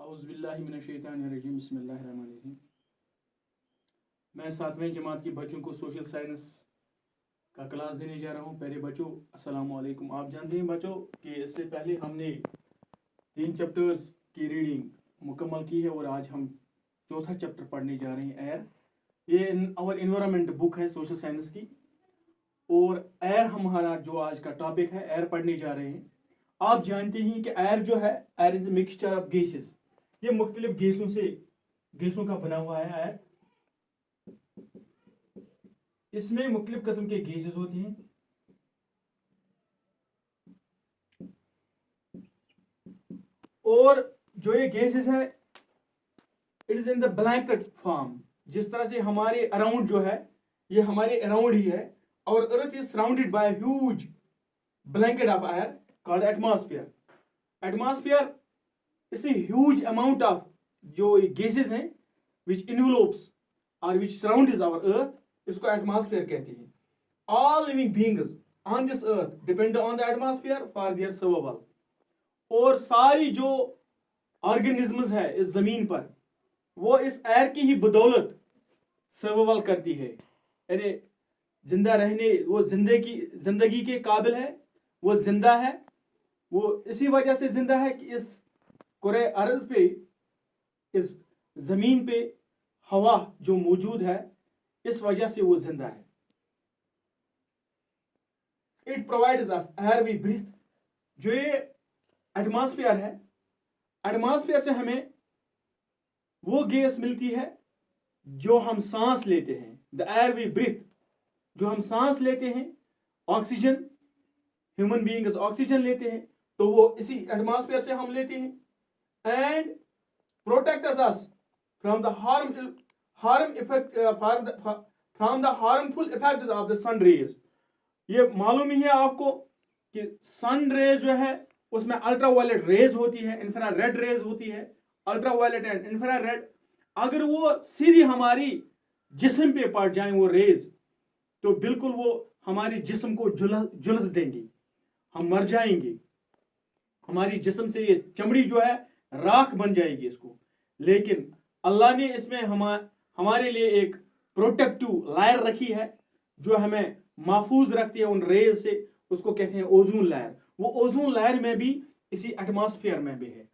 औज़ुबिल्लाहिमिनश्शैतानिर्रजीम बिस्मिल्लाहिर्रहमानिर्रहीम। मैं 7वीं जमात के बच्चों को सोशल साइंस का क्लास देने जा रहा हूँ। पहले बच्चों अस्सलामु अलैकुम। आप जानते हैं बच्चों कि इससे पहले हमने 3 चैप्टर्स की रीडिंग मुकम्मल की है और आज हम चौथा चैप्टर पढ़ने जा रहे हैं, एयर। ये आवर इन्वायरमेंट बुक है सोशल साइंस की, और एयर हमारा जो आज का टॉपिक है, एयर पढ़ने जा रहे हैं। आप जानते हैं कि एयर जो है, air is mixture of gases. ये मुख्तलिफ गैसों का बना हुआ है एयर। इसमें मुख्तलिफ किस्म के गैसेस होती हैं। और जो ये गैसेस है, it is in the blanket form. जिस तरह से हमारे अराउंड जो है, ये हमारे अराउंड ही है। और earth is surrounded by huge blanket of air called atmosphere. Atmosphere is a huge amount of जो गैसेस हैं विच इन्वेलप्स और विच सराउंड्स आवर अर्थ, इसको एटमॉस्फेयर कहते हैं। All living beings on this earth depend on the atmosphere for their survival. और सारी जो organisms है इस जमीन पर, वो इस एयर की ही बदौलत सर्वाइवल करती है। यानी जिंदा रहने, वो जिंदगी के काबिल है, वो जिंदा है। वो इसी वजह से जिंदा है कि इस कुरे अर्ज पे, इस जमीन पे हवा जो मौजूद है, इस वजह से वो जिंदा है। It provides us air we breathe. जो ये एटमॉस्फेयर है, एटमॉस्फेयर से हमें वो गैस मिलती है जो हम सांस लेते हैं। द एयर वी ब्रीथ, जो हम सांस लेते हैं, ऑक्सीजन, ह्यूमन बीइंग्स ऑक्सीजन लेते हैं, तो वो इसी एटमॉस्फेयर से हम लेते हैं। And protect us from the harmful effects of the sun rays. ये मालूम ही है आपको कि सन रेज जो है, उसमें अल्ट्रावायलेट रेज होती है, इंफ्रारेड रेज होती है। अल्ट्रावायलेट एंड इंफ्रारेड, अगर वो सीधी हमारी जिस्म पे पड़ जाए वो रेज, तो बिल्कुल वो हमारे जिस्म को झुलस देंगे, हम मर जाएंगे। हमारी जिस्म से ये चमड़ी जो है राख बन जाएगी इसको। लेकिन अल्लाह ने इसमें हमारे लिए एक प्रोटेक्टिव लायर रखी है जो हमें महफूज रखती है उन रेज से। उसको कहते हैं ओजोन लायर। वो ओजोन लायर में भी इसी एटमॉस्फेयर में भी है।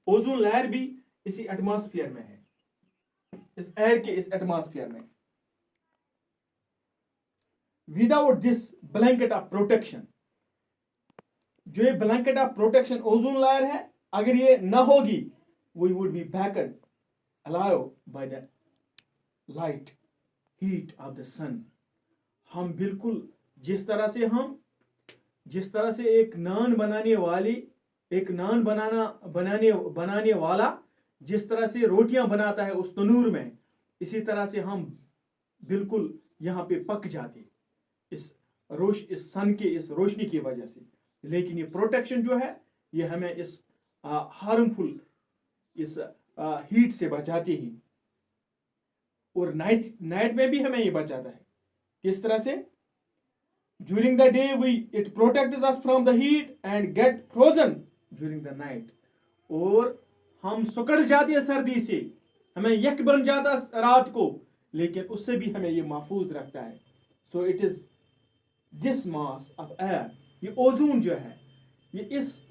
ओजोन लायर भी इसी एटमॉस्फेयर में है, इस एयर के इस एटमॉस्फेयर में। Without this blanket of protection, जो ये blanket of protection ozone layer है, अगर ये ना होगी, we would be baked alive by the light heat of the sun. हम बिल्कुल जिस तरह से एक नान बनाने वाला जिस तरह से रोटियां बनाता है उस तनूर में, इसी तरह से हम बिल्कुल यहाँ पे पक जाते इस सन के इस रोशनी की वजह से। लेकिन ये प्रोटेक्शन जो है, ये हमें इस हार्मफुल इस हीट से बचाती ही। और नाइट में भी हमें ये बचाता है। किस तरह से? During the day it protects us from the heat and get frozen during the night. और हम सुकड़ जाते हैं सर्दी से, हमें यक बन जाता रात को, लेकिन उससे भी हमें ये महफूज रखता है। So it is this mass of air. ये ओजोन जो है, ये इस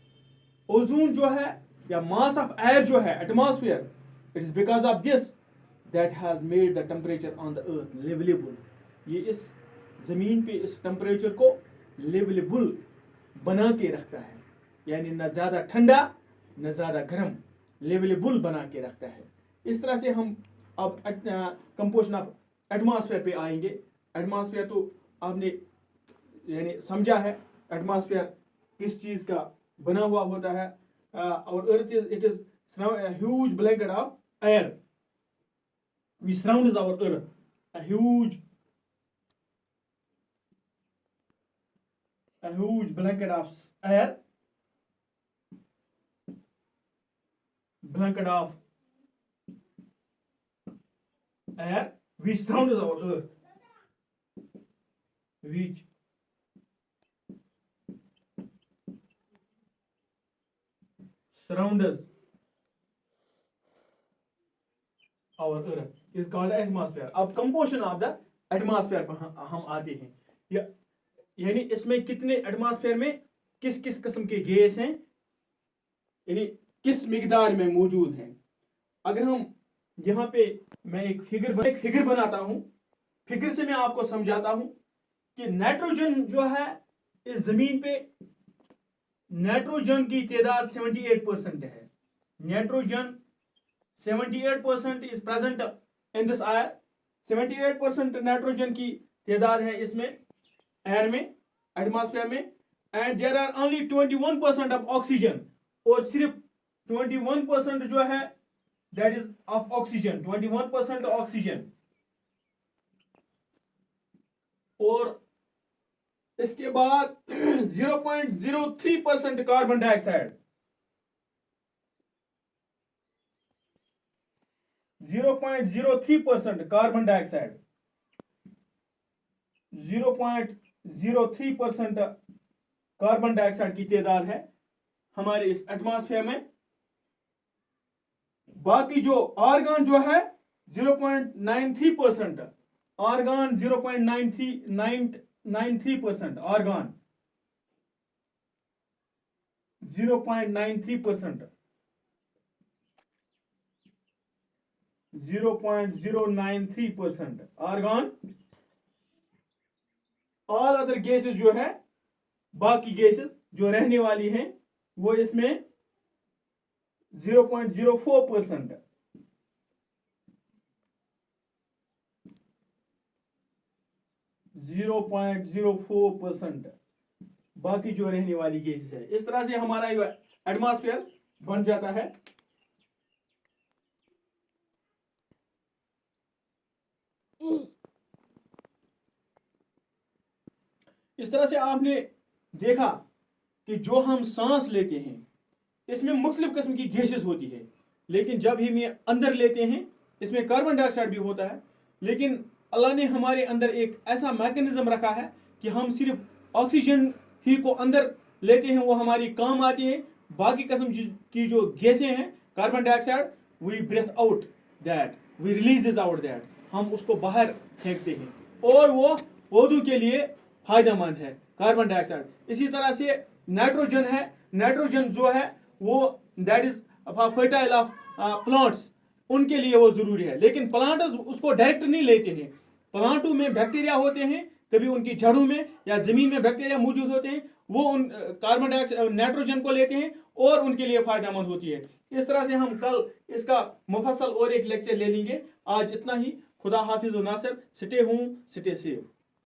ओजोन जो है या मास ऑफ एयर जो है, atmosphere, it is because of this that has made the temperature on the earth liveable. ये इस जमीन पे इस टेम्परेचर को लिवेबल बना के रखता है। यानी न ज़्यादा ठंडा न ज़्यादा गर्म, लिवेबल बना के रखता है। इस तरह से हम अब कंपोजिशन ऑफ एटमॉस्फेयर पे आएंगे। एटमॉस्फेयर तो आपने यानी समझा है, एटमॉस्फेयर किस चीज़ का बना हुआ होता है। और earth it is huge blanket of air which surrounds our earth. A huge blanket of air, which surrounds our earth, which surrounds our earth is called atmosphere. अब composition of the atmosphere पर हम आते हैं, यानी इसमें कितने atmosphere में किस किस किस्म के गैस हैं, यानी किस मिकदार में मौजूद हैं। अगर हम यहाँ पे मैं एक फिगर बनाता हूँ, फिगर से मैं आपको समझाता हूँ कि नाइट्रोजन जो है इस जमीन पे, नाइट्रोजन की तादाद 78% है। Nitrogen 78% is present in this air. 78% nitrogen की तादाद है इसमें एयर में, एटमॉस्फेयर में। And there are only 21% of oxygen, और सिर्फ 21% जो है that is of oxygen, 21% oxygen. और इसके बाद 0.03% carbon dioxide, 0.03% carbon dioxide, 0.03% carbon dioxide की तादाद है हमारे इस एटमॉस्फेयर में। बाकी जो आर्गन जो है 0.93%, argon 0.93%, argon 0.93%, 0.093% argon. All other gases जो है, बाकी गैसेस जो रहने वाली हैं वो इसमें 0.04%, 0.04% बाकी जो रहने वाली गैसेस है। इस तरह से हमारा ये एटमॉस्फेयर बन जाता है। इस तरह से आपने देखा कि जो हम सांस लेते हैं इसमें मुख्तलिफ किस्म की गैसेस होती है, लेकिन जब हम ये अंदर लेते हैं इसमें कार्बन डाइऑक्साइड भी होता है। लेकिन अल्लाह ने हमारे अंदर एक ऐसा मैकेनिज्म रखा है कि हम सिर्फ ऑक्सीजन ही को अंदर लेते हैं, वो हमारी काम आती है। बाकी किस्म की जो गैसें हैं, carbon dioxide, we breathe out that, we releases out that, हम उसको बाहर फेंकते हैं, और वो पौधों के लिए फायदेमंद है कार्बन डाइऑक्साइड। इसी तरह से नाइट्रोजन है, नाइट्रोजन जो है वो that is fertile of plants, उनके लिए वो जरूरी है। लेकिन प्लांट्स उसको डायरेक्ट नहीं लेते हैं। प्लांटों में बैक्टीरिया होते हैं, कभी उनकी जड़ों में या जमीन में बैक्टीरिया मौजूद होते हैं, वो उन कार्बन डाइऑक्साइड नाइट्रोजन को लेते हैं और उनके लिए फायदेमंद होती है। इस तरह से हम कल इसका मुफस्सल और एक लेक्चर ले लेंगे। आज इतना ही। खुदा हाफिज व नासिर। Stay home, stay safe.